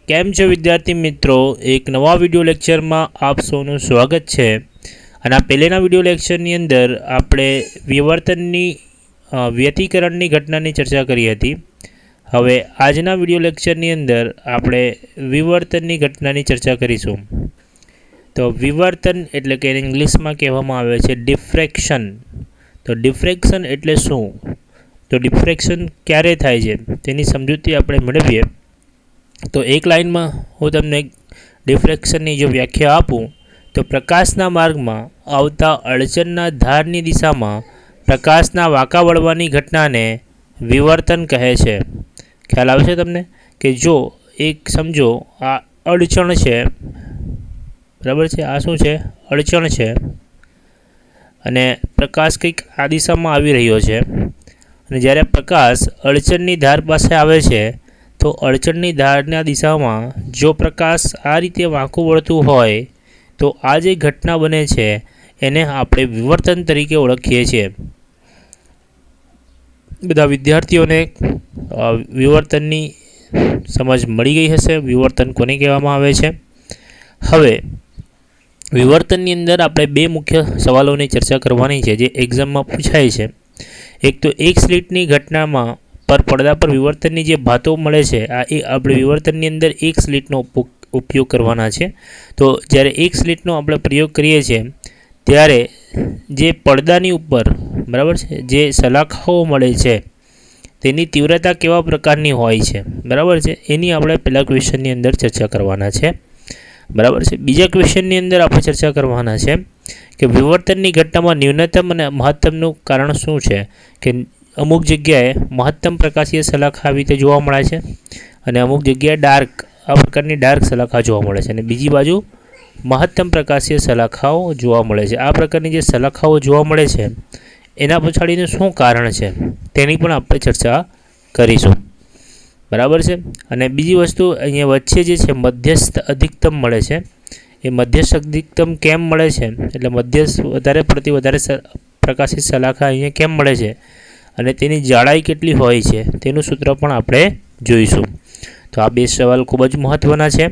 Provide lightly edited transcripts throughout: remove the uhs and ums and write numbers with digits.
કેમ છો વિદ્યાર્થી મિત્રો, એક નવા વિડિયો લેક્ચરમાં આપ સૌનું સ્વાગત છે। અને આ પહેલેના વિડિયો લેક્ચરની અંદર આપણે વિવર્તનની વ્યતિકરણની ઘટનાની ચર્ચા કરી હતી। હવે આજના વિડિયો લેક્ચરની અંદર આપણે વિવર્તનની ઘટનાની ચર્ચા કરીશું। તો વિવર્તન એટલે કે ઇંગ્લિશમાં કહેવામાં આવે છે ડિફ્રેક્શન। તો ડિફ્રેક્શન એટલે શું? તો ડિફ્રેક્શન ક્યારે થાય છે તેની સમજૂતી આપણે મેળવીએ। तो एक लाइन में हूँ तमने डिफ्रेक्शन की जो व्याख्या आपूँ तो प्रकाशना मार्ग में आवता अड़चनना धारनी दिशा में प्रकाशना वाका वळवानी घटना ने विवर्तन कहे छे। ख्याल आवे छे तमने कि जो एक समझो आ अड़चण है, बराबर है, आ शू है? अड़चण है अने प्रकाश कंईक आ दिशा में आवी रह्यो छे अने ज्यारे प्रकाश अड़चणनी धार पासे आवे छे तो अड़चणनी धारना दिशा में जो प्रकाश आ रीते वांकू वळतुं होय तो आ जे घटना बने छे एने आपणे विवर्तन तरीके ओळखीए छीए। बधा विद्यार्थीओने विवर्तननी समज मळी गई हशे। विवर्तन कोने कहेवामां आवे छे? हवे विवर्तननी अंदर आपणे बे मुख्य सवालोनी चर्चा करवानी छे जे एक्जाममां पूछाय छे। एक तो एक स्लिटनी घटनामां पर પડદા पर विवर्तननी जे बातो मळे छे આપણે विवर्तननी अंदर एक स्लिटनो उपयोग करवाना छे। तो ज्यारे एक स्लिटनो આપણે प्रयोग करीए छे त्यारे जे પડદાની ઉપર, बराबर छे, जे सलाखाओ मळे छे तेनी तीव्रता केवा प्रकारनी होय छे, बराबर छे, एनी આપણે પહેલા ક્વેશ્ચનની અંદર चर्चा करवाना छे, बराबर छे। बीजा क्वेश्चनની અંદર આપણે चर्चा करवाना छे કે विवर्तननी घटनामां न्यूनतम અને મહત્તમનું કારણ શું છે કે अमुक जग्याए महत्तम प्रकाशीय सलाखा आ रीते जोवा मळे छे अने अमुक जग्याए डार्क आ प्रकारनी डार्क सलाखा जोवा मळे छे अने बीजी बाजू महत्तम प्रकाशीय सलाखाओ जोवा मळे छे। आ प्रकारनी जे सलाखाओ जोवा मळे छे एना पछाडीनुं शुं कारण छे तेनी पण आपणे चर्चा करीशुं, बराबर छे। अने बीजी वस्तु अहींया वच्चे जे छे मध्यस्थ अधिकतम मळे छे। ए मध्यस्थ अधिकतम केम मळे छे एटले मध्यस्थ वधारे पड़ती वधारे प्रकाशित सलाखा अहींया केम मळे छे અને તેની જાડાઈ કેટલી હોય છે તેનું સૂત્ર પણ આપણે જોઈશું। તો આ બે સવાલ ખૂબ જ મહત્વના છે,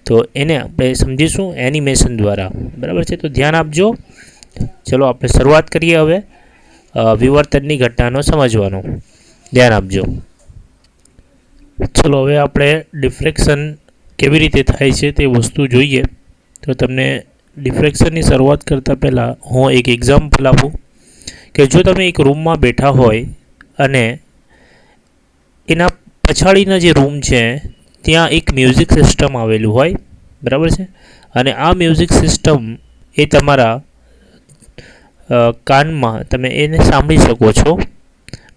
તો એને આપણે સમજીશું એનિમેશન દ્વારા, બરાબર છે। તો ધ્યાન આપજો। ચલો આપણે શરૂઆત કરીએ હવે વિવર્તનની ઘટનાનો સમજવાનો। ધ્યાન આપજો। ચલો હવે આપણે ડિફ્રેક્શન કેવી રીતે થાય છે તે વસ્તુ જોઈએ। તો તમને ડિફ્રેક્શનની શરૂઆત કરતાં પહેલાં હું એક એક્ઝામ્પલ આપું કે જો તમે એક રૂમમાં બેઠા હોય અને એના પછાડીના જે રૂમ છે ત્યાં એક મ્યુઝિક સિસ્ટમ આવેલું હોય, બરાબર છે, અને આ મ્યુઝિક સિસ્ટમ એ તમારા કાનમાં તમે એને સાંભળી શકો છો,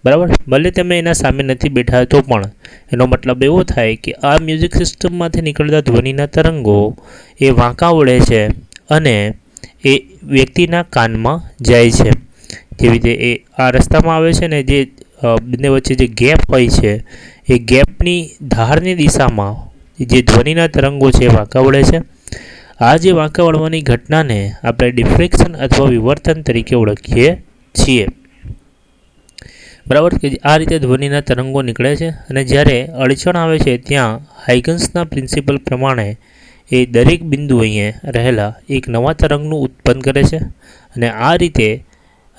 બરાબર। ભલે તમે એના સામે નથી બેઠા તો પણ એનો મતલબ એવો થાય કે આ મ્યુઝિક સિસ્ટમમાંથી નીકળતા ધ્વનિના તરંગો એ વાંકા વળે છે અને એ વ્યક્તિના કાનમાં જાય છે। જેવી રીતે એ આ રસ્તામાં આવે છે ને જે બંને વચ્ચે જે ગેપ હોય છે એ ગેપની ધારની દિશામાં જે ધ્વનિના તરંગો છે વાંકા વળે છે। આ જે વાંકા વળવાની ઘટનાને આપણે ડિફ્રેક્શન અથવા વિવર્તન તરીકે ઓળખીએ છીએ, બરાબર, કે આ રીતે ધ્વનિના તરંગો નીકળે છે અને જ્યારે અડચણ આવે છે ત્યાં હાઇગન્સના પ્રિન્સિપલ પ્રમાણે એ દરેક બિંદુ અહીંયા રહેલા એક નવા તરંગનું ઉત્પન્ન કરે છે અને આ રીતે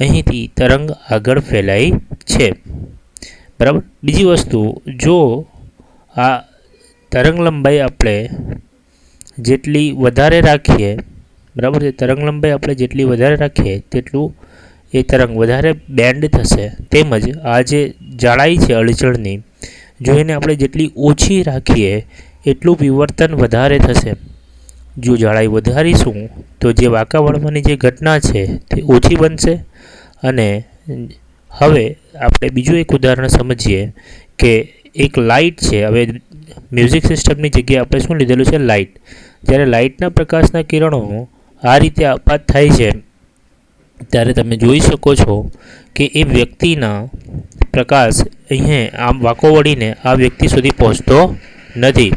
અહીંથી તરંગ આગળ ફેલાય છે, બરાબર। બીજી વસ્તુ, જો આ તરંગ લંબાઈ આપણે જેટલી વધારે રાખીએ, બરાબર છે, તરંગ લંબાઈ આપણે જેટલી વધારે રાખીએ તેટલું એ તરંગ વધારે બેન્ડ થશે। તેમજ આ જે જાડાઈ છે અડચણની, જો એને આપણે જેટલી ઓછી રાખીએ એટલું વિવર્તન વધારે થશે। જો જાડાઈ વધારીશું તો જે વાંકા વળવાની જે ઘટના છે તે ઓછી બનશે। અને હવે આપણે બીજું એક ઉદાહરણ સમજીએ કે એક લાઇટ છે। હવે મ્યુઝિક સિસ્ટમની જગ્યાએ આપણે શું લીધેલું છે? લાઇટ। જ્યારે લાઇટના પ્રકાશના કિરણો આ રીતે આપાત થાય છે ત્યારે તમે જોઈ શકો છો કે એ વ્યક્તિના પ્રકાશ અહીંયા આમ વાંકો વળીને આ વ્યક્તિ સુધી પહોંચતો નથી,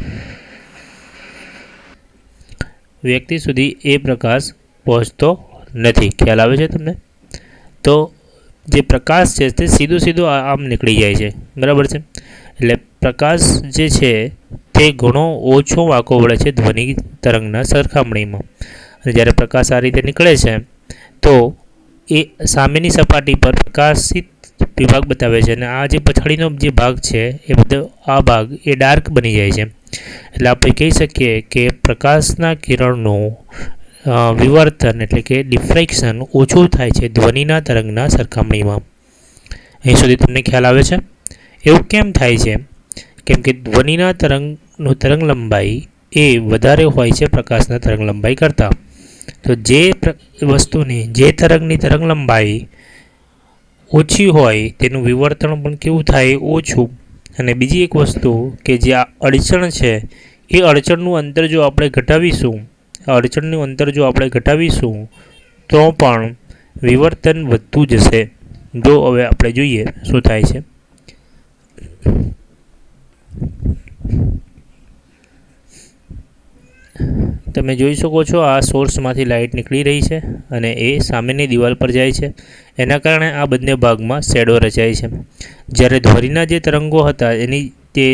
વ્યક્તિ સુધી એ પ્રકાશ પહોંચતો નથી। ખ્યાલ આવે છે તમને? તો જે પ્રકાશ છે તે સીધો આમ નીકળી જાય છે, બરાબર છે। એટલે પ્રકાશ જે છે તે ઘણો ઓછો વાંકો વળે છે ધ્વનિ તરંગના સરખામણીમાં. અને જ્યારે પ્રકાશ આ રીતે નીકળે છે તો એ સામેની સપાટી પર પ્રકાશિત વિભાગ બતાવે છે, અને આ જે પછાડીનો જે ભાગ છે એ બધો આ ભાગ એ ડાર્ક બની જાય છે. એટલે આપણે કહી શકીએ કે પ્રકાશના કિરણનું વિવર્તન એટલે કે ડિફ્રેક્શન ઓછું થાય છે ધ્વનિના તરંગના સરખામણીમાં. અહીં સુધી તમને ખ્યાલ આવે છે? એવું કેમ થાય છે? કેમ કે ધ્વનિના તરંગનું તરંગ લંબાઈ એ વધારે હોય છે પ્રકાશના તરંગ લંબાઈ કરતાં. તો જે વસ્તુની જે તરંગની તરંગ લંબાઈ ઓછી હોય તેનું વિવર્તન પણ કેવું થાય? ઓછું. અને બીજી એક વસ્તુ કે જે આ અડચણ છે એ અડચણનું અંતર જો આપણે ઘટાડીશું, અડચણનું અંતર જો આપણે ઘટાડીશું તો પણ વિવર્તન વધતું જશે. જો હવે આપણે જોઈએ શું થાય છે. તમે જોઈ શકો છો આ સોર્સમાંથી લાઇટ નીકળી રહી છે અને એ સામેની દિવાલ પર જાય છે. એના કારણે આ બંને ભાગમાં શેડો રચાય છે. જ્યારે ધ્વનિના જે તરંગો હતા એની તે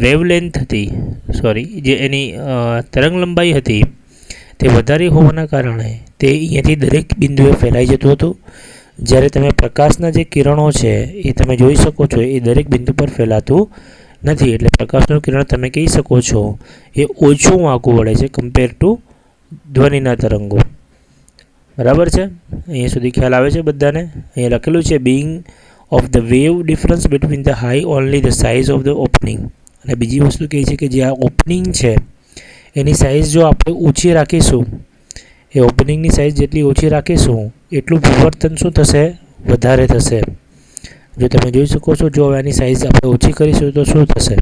વેવલેન્થ હતી, જે એની તરંગ લંબાઈ હતી તે વધારે હોવાના કારણે તે અહીંયાથી દરેક બિંદુએ ફેલાઈ જતું હતું. જ્યારે તમે પ્રકાશના જે કિરણો છે એ તમે જોઈ શકો છો એ દરેક બિંદુ પર ફેલાતું નથી. એટલે પ્રકાશનું કિરણ તમે કહી શકો છો એ ઓછું વાંકું વળે છે કમ્પેર ટુ ધ્વનિના તરંગો. બરાબર છે? અહીંયા સુધી ખ્યાલ આવે છે બધાને? અહીંયા લખેલું છે being of the wave difference between the high only the size of the opening. અને બીજી વસ્તુ કહે છે કે જે આ ઓપનિંગ છે એની સાઇઝ જો આપણે ઓછી રાખીશું, એ ઓપનિંગની સાઇઝ જેટલી ઓછી રાખીશું એટલું વિવર્તન શું થશે? વધારે થશે. જો તમે જોઈ શકો છો, જો આની સાઇઝ આપણે ઓછી કરીશું તો શું થશે?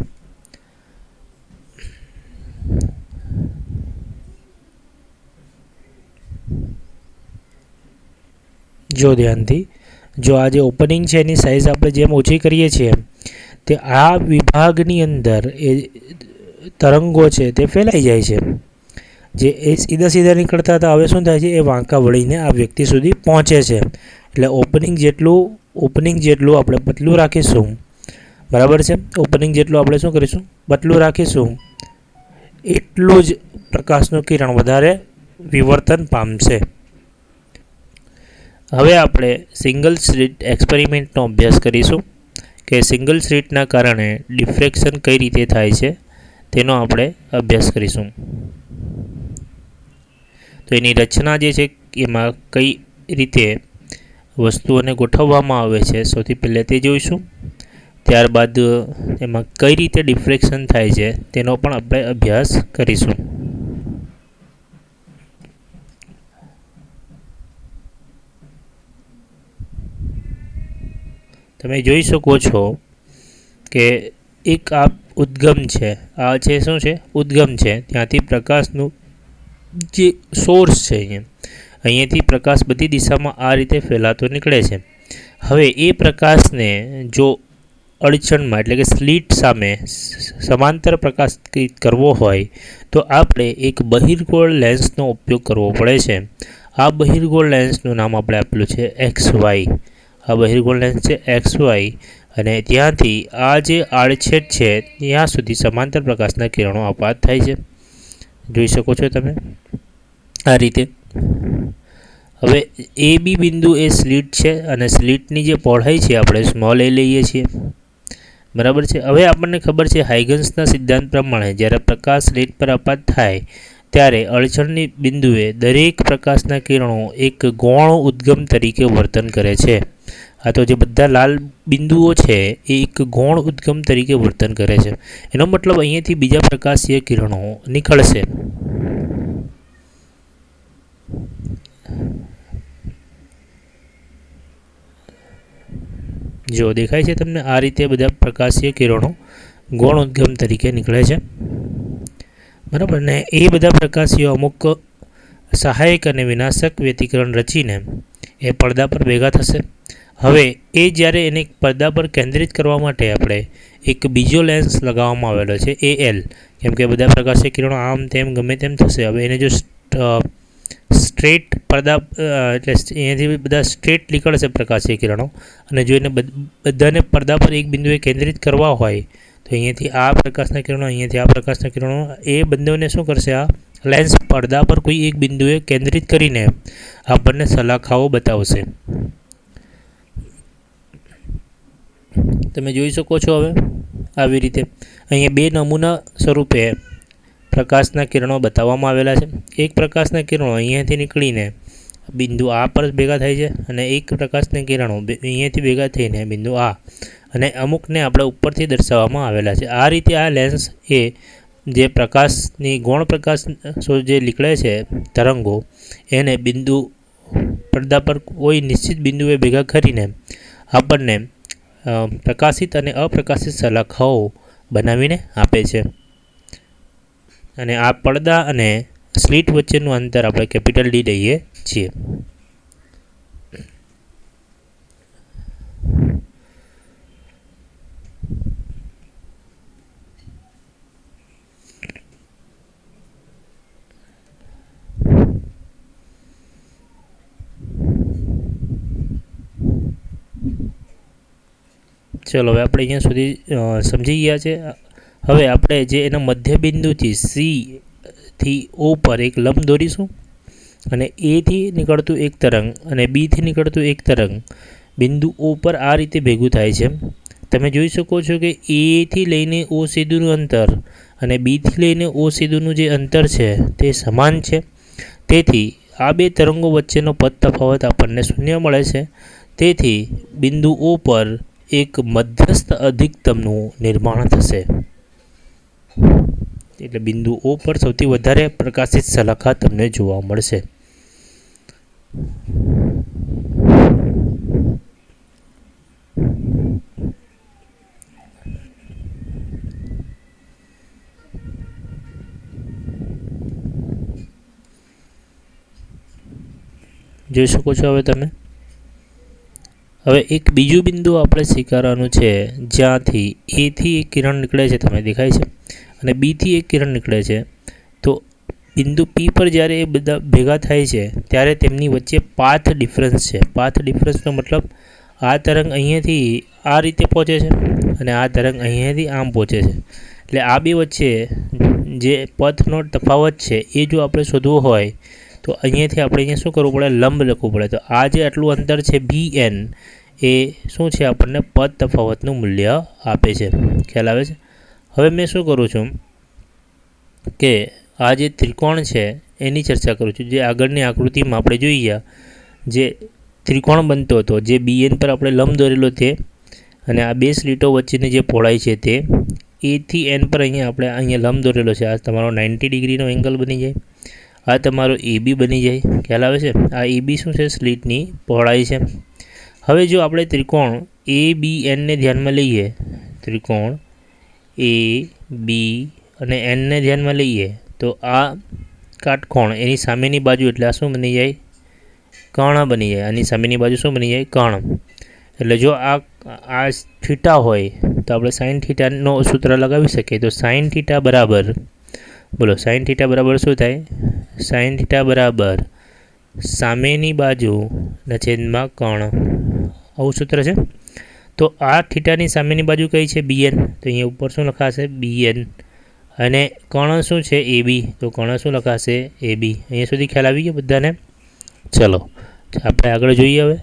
જો ધ્યાનથી, જો આ જે ઓપનિંગ છે એની સાઇઝ આપણે જેમ ઓછી કરીએ છીએ તે આ વિભાગની અંદર એ તરંગો છે તે ફેલાઈ જાય છે. જે એ સીધા સીધા નીકળતા હતા હવે શું થાય છે? એ વાંકા વળીને આ વ્યક્તિ સુધી પહોંચે છે. એટલે ઓપનિંગ જેટલું આપણે પતલું રાખીશું, બરાબર છે? ઓપનિંગ જેટલું આપણે શું કરીશું? પતલું રાખીશું એટલું જ પ્રકાશનું કિરણ વધારે વિવર્તન પામશે. હવે આપણે સિંગલ સ્લિટ એક્સપેરિમેન્ટનો અભ્યાસ કરીશું કે સિંગલ સ્લિટના કારણે ડિફ્રેક્શન કઈ રીતે થાય છે તેનો આપણે અભ્યાસ કરીશું. તો એની રચના જે છે એમાં કઈ રીતે વસ્તુઓને ગોઠવવામાં આવે છે સૌથી પહેલાં તે જોઈશું. ત્યારબાદ એમાં કઈ રીતે ડિફ્રેક્શન થાય છે તેનો પણ આપણે અભ્યાસ કરીશું. તમે જોઈ શકો છો કે એક આ ઉદ્ગમ છે, આ છે શું છે? ઉદ્ગમ છે. ત્યાંથી પ્રકાશનું જે સોર્સ છે અહીંયાથી પ્રકાશ બધી દિશામાં આ રીતે ફેલાતો નીકળે છે. હવે એ પ્રકાશને જો અડચણમાં એટલે કે સ્લિટ સામે સમાંતર પ્રકાશ કરવો હોય તો આપણે એક બહિર્ગોળ લેન્સનો ઉપયોગ કરવો પડે છે. આ બહિર્ગોળ લેન્સનું નામ આપણે આપેલું છે XY. આ બહિર્ગોળ લેન્સ છે XY, અને ત્યાંથી આ જે આડછેદ છે ત્યાં સુધી સમાંતર પ્રકાશના કિરણો આપાત થાય છે. જોઈ શકો છો તમે આ રીતે. હવે એ બી બિંદુ એ સ્લિટ છે અને સ્લિટની જે પહોળાઈ છે આપણે સ્મોલ એ લઈએ છીએ. બરાબર છે? હવે આપણને ખબર છે હાઇગન્સના સિદ્ધાંત પ્રમાણે જ્યારે પ્રકાશ સ્લિટ પર આપાત થાય ત્યારે અડચણની બિંદુએ દરેક પ્રકાશના કિરણો એક ગૌણ ઉદ્ગમ તરીકે વર્તન કરે છે. આ તો જે બધા લાલ બિંદુઓ છે એ એક ગૌણ ઉદ્ગમ તરીકે વર્તન કરે છે. એનો મતલબ અહીંયાથી બીજા પ્રકાશીય કિરણો નીકળશે. જો દેખાય છે તમને આ રીતે બધા પ્રકાશીય કિરણો ગૌણ ઉદ્ગમ તરીકે નીકળે છે. બરાબર ને? એ બધા પ્રકાશીઓ અમુક સહાયક અને વિનાશક વ્યતિકરણ રચીને એ પડદા પર ભેગા થશે. હવે એ જ્યારે એને પડદા પર કેન્દ્રિત કરવા માટે આપણે એક બીજો લેન્સ લગાવવામાં આવેલો છે AL. કેમ કે બધા પ્રકાશીય કિરણો આમ તેમ ગમે તેમ થશે. હવે એને જો સ્ટ્રેટ પડદા એટલે અહીંયાથી બધા સ્ટ્રેટ નીકળશે પ્રકાશીય કિરણો, અને જો એને બધાને પડદા પર એક બિંદુએ કેન્દ્રિત કરવા હોય તો અહીંયાથી આ પ્રકાશના કિરણો, અહીંયાથી આ પ્રકાશના કિરણો, એ બંનેને શું કરશે? આ લેન્સ પડદા પર કોઈ એક બિંદુએ કેન્દ્રિત કરીને આપણને સલાખાઓ બતાવશે. તમે જોઈ શકો છો હવે આવી રીતે અહીંયા બે નમૂના સ્વરૂપે પ્રકાશના કિરણો બતાવવામાં આવેલા છે. એક પ્રકાશના કિરણો અહીંયાથી નીકળીને બિંદુ આ પર ભેગા થાય છે અને એક પ્રકાશના કિરણો અહીંયાથી ભેગા થઈને બિંદુ આ, અને અમુકને આપણે ઉપરથી દર્શાવવામાં આવેલા છે. આ રીતે આ લેન્સ એ જે પ્રકાશની ગૌણ પ્રકાશ જે નીકળે છે તરંગો, એને બિંદુ પડદા પર કોઈ નિશ્ચિત બિંદુએ ભેગા કરીને આપણને પ્રકાશિત અને અપ્રકાશિત સલાખાઓ બનાવીને આપે છે. અને આ પડદા અને સ્લિટ વચ્ચેનું અંતર આપણે કેપિટલ ડી લઈએ છીએ. ચલો હવે આપણે અહીંયા સુધી સમજી ગયા છે. હવે આપણે જે એના મધ્યબિંદુથી સીથી ઓ પર એક લંબ દોરીશું અને એથી નીકળતું એક તરંગ અને બીથી નીકળતું એક તરંગ બિંદુ ઓ પર આ રીતે ભેગું થાય છે. તમે જોઈ શકો છો કે એથી લઈને ઓ સીધુંનું અંતર અને બીથી લઈને ઓ સીધુંનું જે અંતર છે તે સમાન છે. તેથી આ બે તરંગો વચ્ચેનો પદ તફાવત આપણને શૂન્ય મળે છે. તેથી બિંદુ ઓ પર એક મધ્યસ્થ અધિકતમનું નિર્માણ થશે. એટલે બિંદુ ઓ પર સૌથી વધારે પ્રકાશિત સલાખા તમને જોવા મળશે. જોઈ શકો છો હવે તમે. હવે એક બીજું બિંદુ આપણે સ્વીકારવાનું છે જ્યાંથી એથી એક કિરણ નીકળે છે, તમે દેખાય છે, અને બીથી એક કિરણ નીકળે છે. તો બિંદુ પી પર જ્યારે એ બધા ભેગા થાય છે ત્યારે તેમની વચ્ચે પાથ ડિફરન્સ છે. પાથ ડિફરન્સનો મતલબ આ તરંગ અહીંયાથી આ રીતે પહોંચે છે અને આ તરંગ અહીંયાથી આમ પહોંચે છે. એટલે આ બે વચ્ચે જે પથનો તફાવત છે એ જો આપણે શોધવો હોય તો અહીંયાથી આપણે અહીંયા શું કરવું પડે? લંબ લખવું પડે. તો આ જે આટલું અંતર છે BN એ શું છે? આપણને પદ તફાવતનું મૂલ્ય આપે છે. ખ્યાલ આવે છે? હવે મેં શું કરું છું કે આ જે ત્રિકોણ છે એની ચર્ચા કરું છું. જે આગળની આકૃતિમાં આપણે જોઈએ જે ત્રિકોણ બનતો હતો, જે BN પર આપણે લંબ દોરેલો તે, અને આ બે સ્લીટો વચ્ચેની જે પહોળાઈ છે તે એથી N પર અહીંયા લંબ દોરેલો છે. આ તમારો 90 ડિગ્રીનો એંગલ બની જાય. આ તમારો AB બની જાય. ખ્યાલ આવે છે? આ AB શું છે? સ્લીટની પહોળાઈ છે. હવે જો આપણે ત્રિકોણ ABNને ધ્યાનમાં લઈએ, ત્રિકોણ AB અને Nને ધ્યાનમાં લઈએ, તો આ કાટકોણ એની સામેની બાજુ એટલે આ શું બની જાય? કર્ણ બની જાય. આની સામેની બાજુ શું બની જાય? કર્ણ. એટલે જો આ થીટા હોય તો આપણે સાઇન થીટાનો સૂત્ર લગાવી શકીએ. તો સાઇન થીટા બરાબર, બોલો, સાઇન થીટા બરાબર શું થાય? સાઇન થીટા બરાબર સામેની બાજુના છેદમાં કર્ણ. આવું સૂત્ર છે. તો આ થીટાની સામેની બાજુ કઈ છે? BN. તો અહીંયા ઉપર શું લખાશે? BN. અને કર્ણ શું છે? AB. તો કર્ણ શું લખાશે? AB. અહીંયા સુધી ખ્યાલ આવી ગયો બધાને? ચલો આપણે આગળ જોઈએ. હવે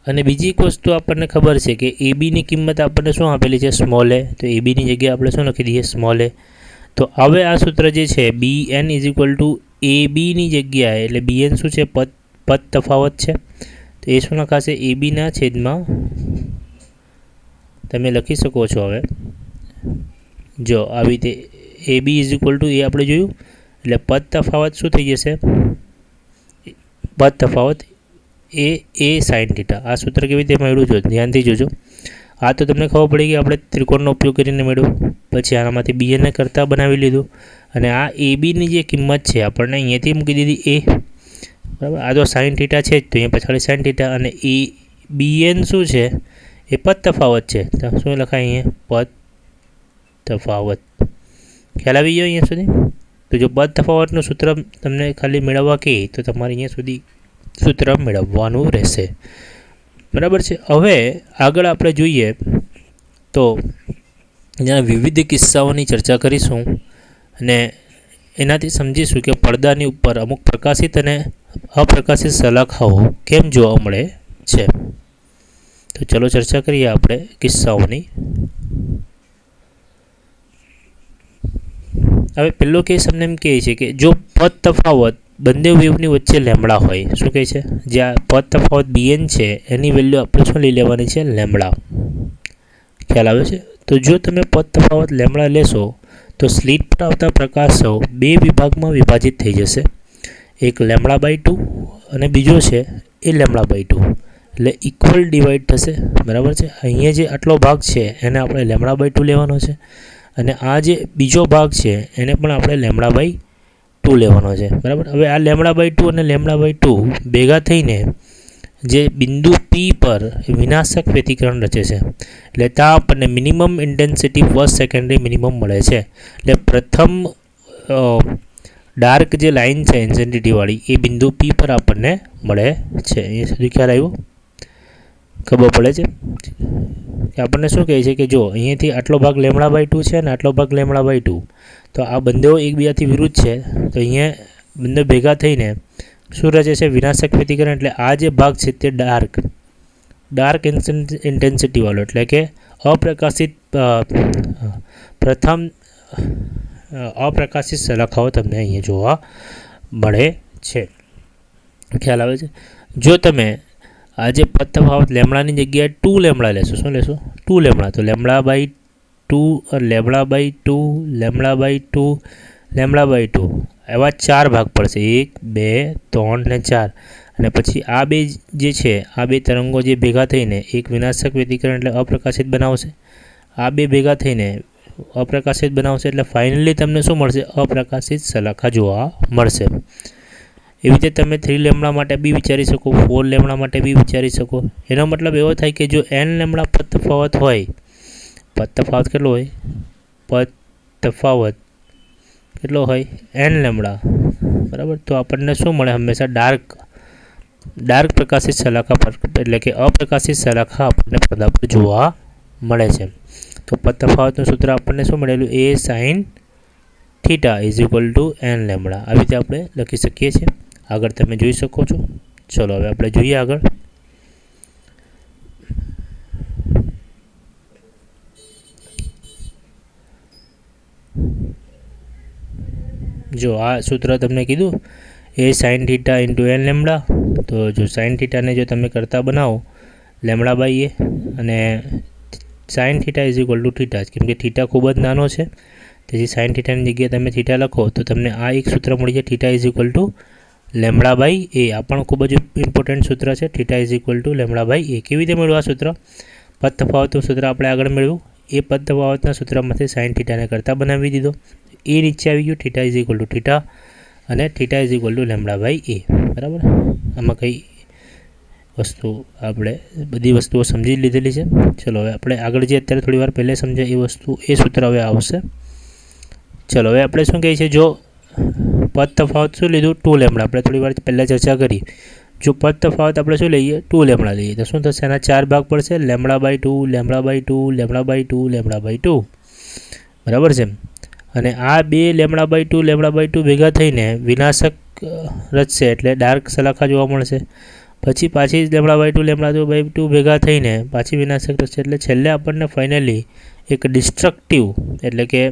અને બીજી એક વસ્તુ આપણને ખબર છે કે ABની કિંમત આપણને શું આપેલી છે? Small a. તો ABની જગ્યાએ આપણે શું લખી દઈએ? Small a. તો હવે આ સૂત્ર જે છે BN ABની જગ્યાએ, એટલે BN શું છે? પદ તફાવત છે. તો એ શું લખાશે? ABના છેદમાં, તમે લખી શકો છો. હવે જો આવી રીતે AB એ આપણે જોયું, એટલે પદ તફાવત શું થઈ જશે? પદ તફાવત એ સાઇન થીટા. આ સૂત્ર કેવી રીતે મળ્યું? જો ધ્યાનથી જોજો. આ તો તમને ખબર પડી કે આપણે ત્રિકોણનો ઉપયોગ કરીને મેળવ્યું. પછી આનામાંથી BNને કરતા બનાવી લીધું, અને આ ABની જે કિંમત છે આપણને અહીંયાથી મૂકી દીધી A. બરાબર? આ તો સાઇન થીટા છે જ, તો અહીંયા પછાડી સાઇન થીટા, અને BN શું છે? એ પદ તફાવત છે. તો શું લખાય અહીંયા? પદ તફાવત. ખ્યાલ આવી ગયો અહીંયા સુધી? તો જો પદ તફાવતનું સૂત્ર તમને ખાલી મેળવવા કહે તો તમારે અહીંયા સુધી સૂત્ર મેળવવાનું રહેશે. બરાબર છે। હવે આગળ આપણે જોઈએ તો જેના વિવિધ કિસ્સાઓની ચર્ચા કરીશું અને એનાથી સમજીશું કે પડદાની ઉપર અમુક પ્રકાશિત અને અપ્રકાશિત સલાખાઓ કેમ જોવા મળે છે। તો ચલો ચર્ચા કરીએ આપણે કિસ્સાઓની। હવે પહેલો કેસ અમને એમ કહે છે કે જો પદ તફાવત બંને વેવની વચ્ચે લેમડા હોય, શું કહે છે, જે આ પદ તફાવત bn છે એની વેલ્યુ આપણે શું લઈ લેવાની છે, લેમડા। ખ્યાલ આવે છે? તો જો તમે પદ તફાવત લેમડા લેશો તો સ્લિટ પર આવતા પ્રકાશો બે વિભાગમાં વિભાજિત થઈ જશે, એક λ/2 અને બીજો છે એ λ/2, એટલે ઇક્વલ ડિવાઈડ થશે। બરાબર છે? અહીંયા જે આટલો ભાગ છે એને આપણે λ/2 લેવાનો છે અને આ જે બીજો ભાગ છે એને પણ આપણે λ/2 લેવાનો છે। બરાબર? હવે આ λ/2 અને λ/2 ભેગા થઈને જે બિંદુ P પર વિનાશક વ્યતિકરણ રચે છે, એટલે ત્યાં આપણને minimum intensity first secondary minimum મળે છે। એટલે પ્રથમ ડાર્ક જે લાઇન છે ઇન્ટેન્સિટીવાળી એ બિંદુ P પર આપણને મળે છે। એ સુધી ખ્યાલ આવ્યો? ખબર પડે છે કે આપણને શું કહે છે કે જો અહીંયાથી આટલો ભાગ λ/2 છે અને આટલો ભાગ λ/2, તો આ બંનેઓ એકબીજાથી વિરુદ્ધ છે, તો અહીંયા બંને ભેગા થઈને શું રચે છે, વિનાશક વ્યતિકરણ। એટલે આ જે ભાગ છે તે ડાર્ક ઇન્ટેન્સિટીવાળો, એટલે કે અપ્રકાશિત પ્રથમ અપ્રકાશિત સલાખાઓ તમને અહીંયા જોવા મળે છે। ખ્યાલ આવે છે? જો તમે આ જે પદ તફાવત લેમડાની જગ્યાએ 2 લેમડા લેશો, શું લેશો, 2 લેમડા, તો λ/2 λ/2 λ/2 λ/2 એવા 4 ભાગ પડશે, 1 2 3 ને 4, અને પછી આ બે જે છે આ બે તરંગો જે ભેગા થઈને એક વિનાશક વ્યતિકરણ એટલે અપ્રકાશિત બનાવશે, આ બે ભેગા થઈને અપ્રકાશિત બનાવશે, એટલે ફાઇનલી તમને શું મળશે, અપ્રકાશિત સલાખા જોવા મળશે। એવી રીતે તમે 3 લેમડા માટે બી વિચારી શકો, 4 લેમડા માટે બી વિચારી શકો। એનો મતલબ એવો થાય કે જો n લેમડા પદ તફાવત હોય, પદ તફાવત કેટલો હોય, પદ તફાવત કેટલો હોય, n લેમડા, બરાબર, તો આપણને શું મળે, હંમેશા ડાર્ક પ્રકાશિત સલાખા પર, એટલે કે અપ્રકાશિત સલાખા આપણને પડદા પર જોવા મળે છે। તો પદ તફાવતનું સૂત્ર આપણને શું મળેલું, a sin θ = n લેમડા, આવી રીતે આપણે લખી શકીએ છીએ। આગળ તમે જોઈ શકો છો। ચલો હવે આપણે જોઈએ આગળ। જો આ સૂત્ર તમને કીધું a sin θ × n લેમડા, તો જો sin θ ને જો તમે કરતા બનાવો λ/a અને sin θ = θ, કેમ કે θ ખૂબ જ નાનો છે, તેથી sin θ ની જગ્યાએ તમે θ લખો તો તમને આ એક સૂત્ર મળી જાય, θ = λ/a। આ પણ ખૂબ જ ઇમ્પોર્ટન્ટ સૂત્ર છે, θ = λ/a। કેવી રીતે મળ્યું આ સૂત્ર? પદ તફાવતનું સૂત્ર આપણે આગળ મેળવ્યું, એ પદ તફાવતના સૂત્રમાંથી sin θ ને કરતા બનાવી દીધો, એ નીચે આવી ગયું, θ = θ અને θ = λ/a। બરાબર? આમાં કઈ વસ્તુ આપણે બધી વસ્તુઓ સમજી લીધેલી છે। ચલો હવે આપણે આગળ જે અત્યારે થોડી વાર પહેલે સમજાય એ વસ્તુ, એ સૂત્ર હવે આવશે। ચલો હવે આપણે શું કહીએ છીએ, જો પદ તફાવત શું લીધું, 2 લેમડા, આપણે થોડી વાર પહેલાં ચર્ચા કરી, જો પદ તફાવત આપણે શું લઈએ, 2 લેમડા લઈએ, તો શું થશે, એના 4 ભાગ પડશે, λ/2 λ/2 λ/2 λ/2, બરાબર છે? અને આ બે λ/2 ભેગા થઈને વિનાશક રચશે, એટલે ડાર્ક સલાખા જોવા મળશે, પછી પાછી λ/2 ભેગા થઈને પાછી વિનાશક રચશે, એટલે છેલ્લે આપણને ફાઇનલી એક ડિસ્ટ્રક્ટિવ એટલે કે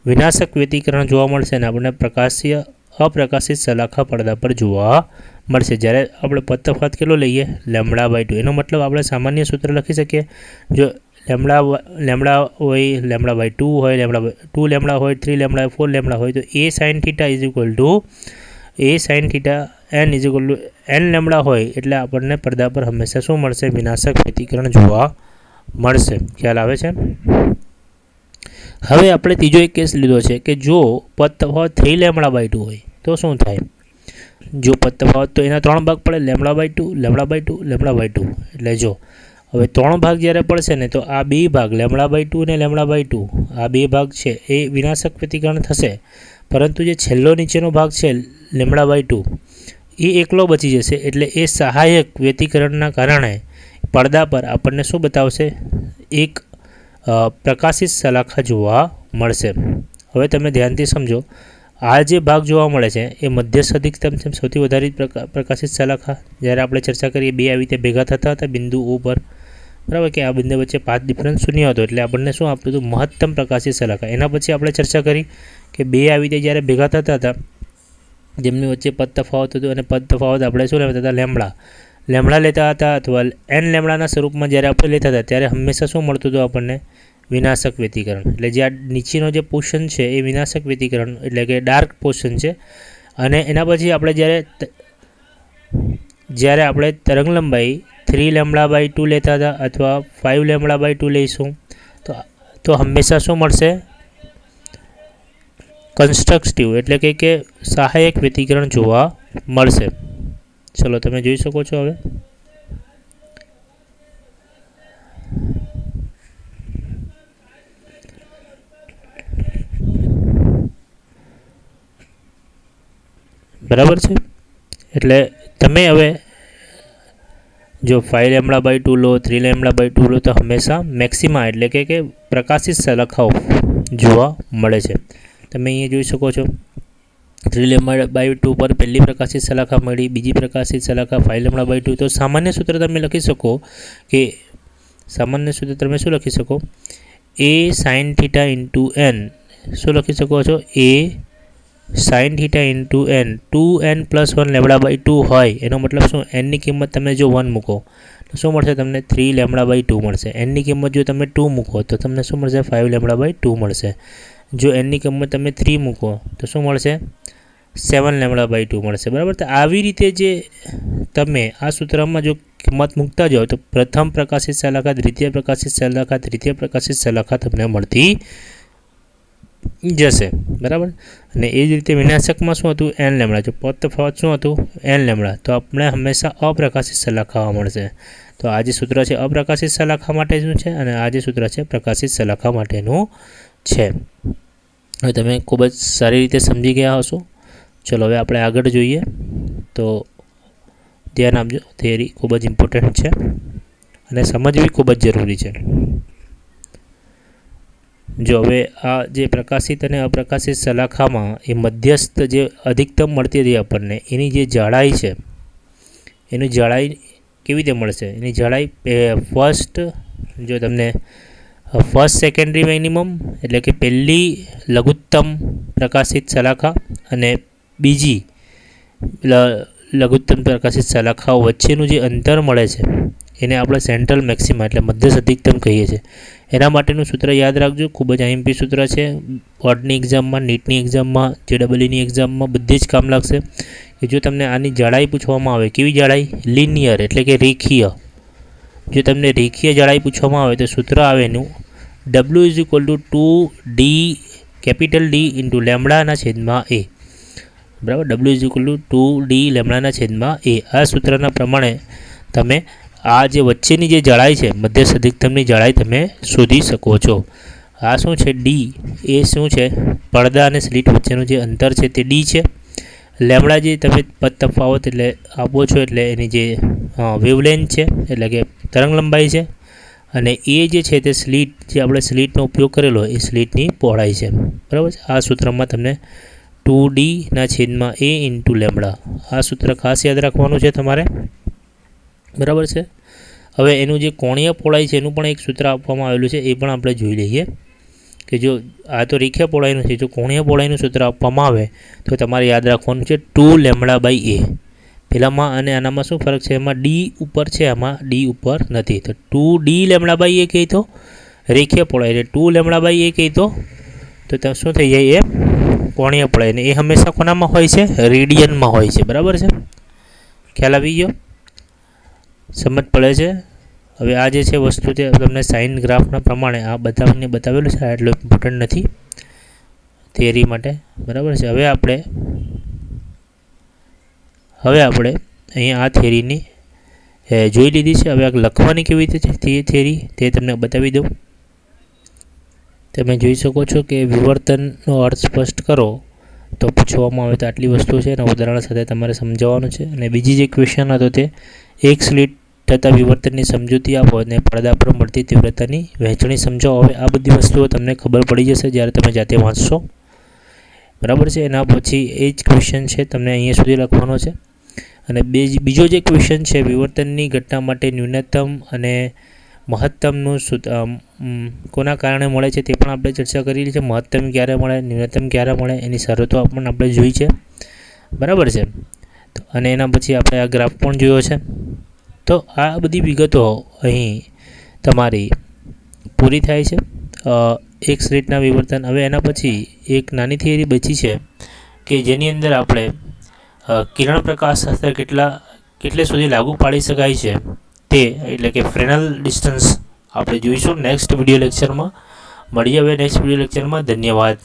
વિનાશક વ્યતિકરણ જોવા મળશે અને આપણને અપ્રકાશિત સલાખા પડદા પર જોવા મળશે। જ્યારે આપણે પદ તફાવત કેટલો લઈએ, λ/2, એનો મતલબ આપણે સામાન્ય સૂત્ર લખી શકીએ, જો લેમડા હોય, λ/2 હોય, 2 લેમડા હોય, 3 લેમડા હોય, 4 લેમડા હોય, તો a sin θ n લેમડા હોય, એટલે આપણને પડદા પર હંમેશા શું મળશે, વિનાશક વ્યતિકરણ જોવા મળશે। ખ્યાલ આવે છે? હવે આપણે ત્રીજો એક કેસ લીધો છે કે જો પદ તફાવત 3 λ/2 હોય તો શું થાય? જો પદ તફાવત તો એના 3 ભાગ પડે, λ/2 λ/2 λ/2, એટલે જો હવે 3 ભાગ જ્યારે પડશે ને, તો આ બે ભાગ λ/2 અને λ/2 આ બે ભાગ છે એ વિનાશક વ્યતિકરણ થશે, પરંતુ જે છેલ્લો નીચેનો ભાગ છે λ/2 એ એકલો બચી જશે, એટલે એ સહાયક વ્યતિકરણના કારણે પડદા પર આપણને શું બતાવશે? એક પ્રકાશિત સલાખા જોવા મળશે. હવે તમે ધ્યાનથી સમજો, આ જે ભાગ જોવા મળે છે એ મધ્યસ્થ અધિકતમ છે, સૌથી વધારે પ્રકાશિત સલાખા. જ્યારે આપણે ચર્ચા કરીએ બે આવી રીતે ભેગા થતા હતા બિંદુ O પર, બરાબર, કે આ બિંદુ વચ્ચે પાથ ડિફરન્સ શૂન્ય હતો, એટલે આપણને શું આપ્યું હતું? મહત્તમ પ્રકાશિત સલાખા. એના પછી આપણે ચર્ચા કરી કે બે આવી રીતે જ્યારે ભેગા થતા હતા જેમની વચ્ચે પદ તફાવત હતો, અને પદ તફાવત આપણે શું લેતા હતા? લેમડા લેતા હતા, અથવા n લેમડાના સ્વરૂપમાં જ્યારે આપણે લેતા હતા ત્યારે હંમેશા શું મળતું હતું આપણને? વિનાશક વ્યતિકરણ. એટલે જે આ નીચેનો જે પોર્શન છે એ વિનાશક વ્યતિકરણ એટલે કે ડાર્ક પોર્શન છે. અને એના પછી આપણે જ્યારે આપણે તરંગલંબાઈ 3λ/2 લેતા હતા અથવા 5λ/2 લઈશું તો હંમેશા શું મળશે? કન્સ્ટ્રક્ટિવ એટલે કે સહાયક વ્યતિકરણ જોવા મળશે. ચલો તમે જોઈ શકો છો. હવે બરાબર છે. એટલે તમે હવે જો 5λ/2 લો, 3λ/2 લો તો હંમેશા મેક્સિમા એટલે કે પ્રકાશિત સલાખાઓ જોવા મળે છે. તમે અહીંયા જોઈ શકો છો 3λ/2 પર પહેલી પ્રકાશિત સલાખા મળી, બીજી પ્રકાશિત સલાખા 5λ/2. તો સામાન્ય સૂત્ર તમે લખી શકો કે શું લખી શકો? A sin θ into n. શું લખી શકો છો? A sin θ into n 2n + 1λ/2 હોય એનો મતલબ શું? n ની કિંમત તમે જો 1 મૂકો તો શું મળશે તમને? 3λ/2 મળશે. n ની કિંમત જો તમે 2 મૂકો તો તમને શું મળશે? 5λ/2 મળશે. જો n ની કિંમત તમે 3 મૂકો તો શું મળશે? 7λ/2 મળશે. બરાબર. તો આવી રીતે જે તમે આ સૂત્રમાં જો કિંમત મૂકતા જાઓ તો પ્રથમ પ્રકાશિત સલાખા, દ્વિતીય પ્રકાશિત સલાખા, તૃતીય પ્રકાશિત સલાખા તમને મળતી જશે. બરાબર. અને એ જ રીતે વિનાશકમાં શું હતું? n lambda. જો પદ તફાવત શું હતું? n lambda. તો આપણે હંમેશા અપ્રકાશિત સલાખાઓ મળશે. તો આ જે સૂત્ર છે અપ્રકાશિત સલાખા માટેનું છે, અને આ જે સૂત્ર છે પ્રકાશિત સલાખા માટેનું છે. હવે તમે ખૂબ જ સારી રીતે સમજી ગયા હશો. ચલો હવે આપણે આગળ જોઈએ. તો ધ્યાન આપજો, થિયરી ખૂબ જ ઇમ્પોર્ટન્ટ છે અને સમજવી ખૂબ જ જરૂરી છે. જો હવે આ જે પ્રકાશિત અને અપ્રકાશિત સલાખામાં એ મધ્યસ્થ જે અધિકતમ મળતી હતી આપણને, એની જે જાડાઈ છે, એની જાડાઈ કેવી રીતે મળશે? એની જાડાઈ જો તમને ફર્સ્ટ સેકન્ડરી મિનિમમ એટલે કે પહેલી લઘુત્તમ પ્રકાશિત સલાખા અને બીજી લઘુત્તમ પ્રકાશિત સલાખાઓ વચ્ચેનું જે અંતર મળે છે એને આપણે સેન્ટ્રલ મેક્સિમા એટલે મધ્યસ્થ અધિકતમ કહીએ છીએ. એના માટેનું સૂત્ર યાદ રાખજો, ખૂબ જ IMP સૂત્ર છે. બોર્ડની એક્ઝામમાં, નીટની એક્ઝામમાં, JEEની એક્ઝામમાં બધી જ કામ લાગશે. કે જો તમને આની જાડાઈ પૂછવામાં આવે, કેવી જાડાઈ? લિનિયર એટલે કે રેખીય. જો તમને રેખીય જાડાઈ પૂછવામાં આવે તો સૂત્ર આવે એનું W = 2D capital D into લેમડાના છેદમાં A. બરાબર. W = 2D લેમડાના છેદમાં A. આ સૂત્રના પ્રમાણે તમે આ જે વચ્ચેની જે જાડાઈ છે મધ્યસ્થ અધિકતમની જાડાઈ તમે શોધી શકો છો. આ શું છે? D. એ શું છે? પડદા અને સ્લિટ વચ્ચેનું જે અંતર છે તે D છે. લેમડા જે તમે પદ તફાવત એટલે આપો છો એટલે એની જે વેવલેન્થ છે એટલે કે તરંગ લંબાઈ છે. અને એ જે છે તે સ્લિટ, જે આપણે સ્લિટનો ઉપયોગ કરેલો એ સ્લિટની પહોળાઈ છે. બરાબર. આ સૂત્રમાં તમને 2D/A ઇન્ટુ લેમડા આ સૂત્ર ખાસ યાદ રાખવાનું છે તમારે. બરાબર છે. હવે એનું જે કોણીય પહોળાઈ છે એનું પણ એક સૂત્ર આપવામાં આવેલું છે, એ પણ આપણે જોઈ લઈએ. કે જો આ તો રેખીય પહોળાઈનું છે, જો કોણીય પહોળાઈનું સૂત્ર આપવામાં આવે તો તમારે યાદ રાખવાનું છે 2λ/A. પહેલામાં અને આનામાં શું ફરક છે? એમાં D ઉપર છે, આમાં D ઉપર નથી. તો 2D λ/A કહી તો રેખીય પહોળાઈ, એટલે 2λ/A કહી તો શું થઈ જાય? એ કોણીય પહોળાઈ. ને એ હંમેશા કોનામાં હોય છે? રેડિયનમાં હોય છે. બરાબર છે. ખ્યાલ આવી ગયો? સમજ પડે છે? હવે આ જે છે વસ્તુ તે તમને સાઇન ગ્રાફના પ્રમાણે આ બતાવેલું છે, એટલું ઇમ્પોર્ટન્ટ નથી થિયરી માટે. બરાબર છે. હવે આપણે અહીંયા આ થિયરીની જોઈ લીધી છે. હવે લખવાની કેવી રીતે છે થિયરી તે તમને બતાવી દઉં. તમે જોઈ શકો છો કે વિવર્તનનો અર્થ સ્પષ્ટ કરો તો પૂછવામાં આવે તો આટલી વસ્તુ છે, અને ઉદાહરણ સાથે તમારે સમજાવવાનું છે. અને બીજી જે ક્વેશ્ચન હતો તે એક સ્લિટ થતા વિવર્તનની સમજૂતી આપો અને પડદા પર મળતી તીવ્રતાની વહેંચણી સમજો. હવે આ બધી વસ્તુઓ તમને ખબર પડી જશે જ્યારે તમે જાતે વાંચશો. બરાબર છે. એના પછી એ જ ક્વેશ્ચન છે, તમને અહીંયા સુધી લખવાનો છે. અને બીજો જે ક્વેશ્ચન છે, વિવર્તનની ઘટના માટે ન્યૂનતમ અને મહત્તમનું કોના કારણે મળે છે તે પણ આપણે ચર્ચા કરેલી છે. મહત્તમ ક્યારે મળે, ન્યૂનતમ ક્યારે મળે, એની શરતો પણ આપણે જોઈ છે. બરાબર છે. અને એના પછી આપણે આ ગ્રાફ પણ જોયો છે. તો આ બધી વિગતો અહીં તમારી પૂરી થાય છે એક રીતના વિવર્તન. હવે એના પછી એક નાની થિયરી બચી છે કે જેની અંદર આપણે કિરણ પ્રકાશ શાસ્ત્ર કેટલે સુધી લાગુ પાડી શકાય છે તે, એટલે કે ફ્રેનલ ડિસ્ટન્સ આપણે જોઈશું નેક્સ્ટ વિડીયો લેક્ચરમાં. મળીએ હવે નેક્સ્ટ વિડીયો લેક્ચરમાં. ધન્યવાદ.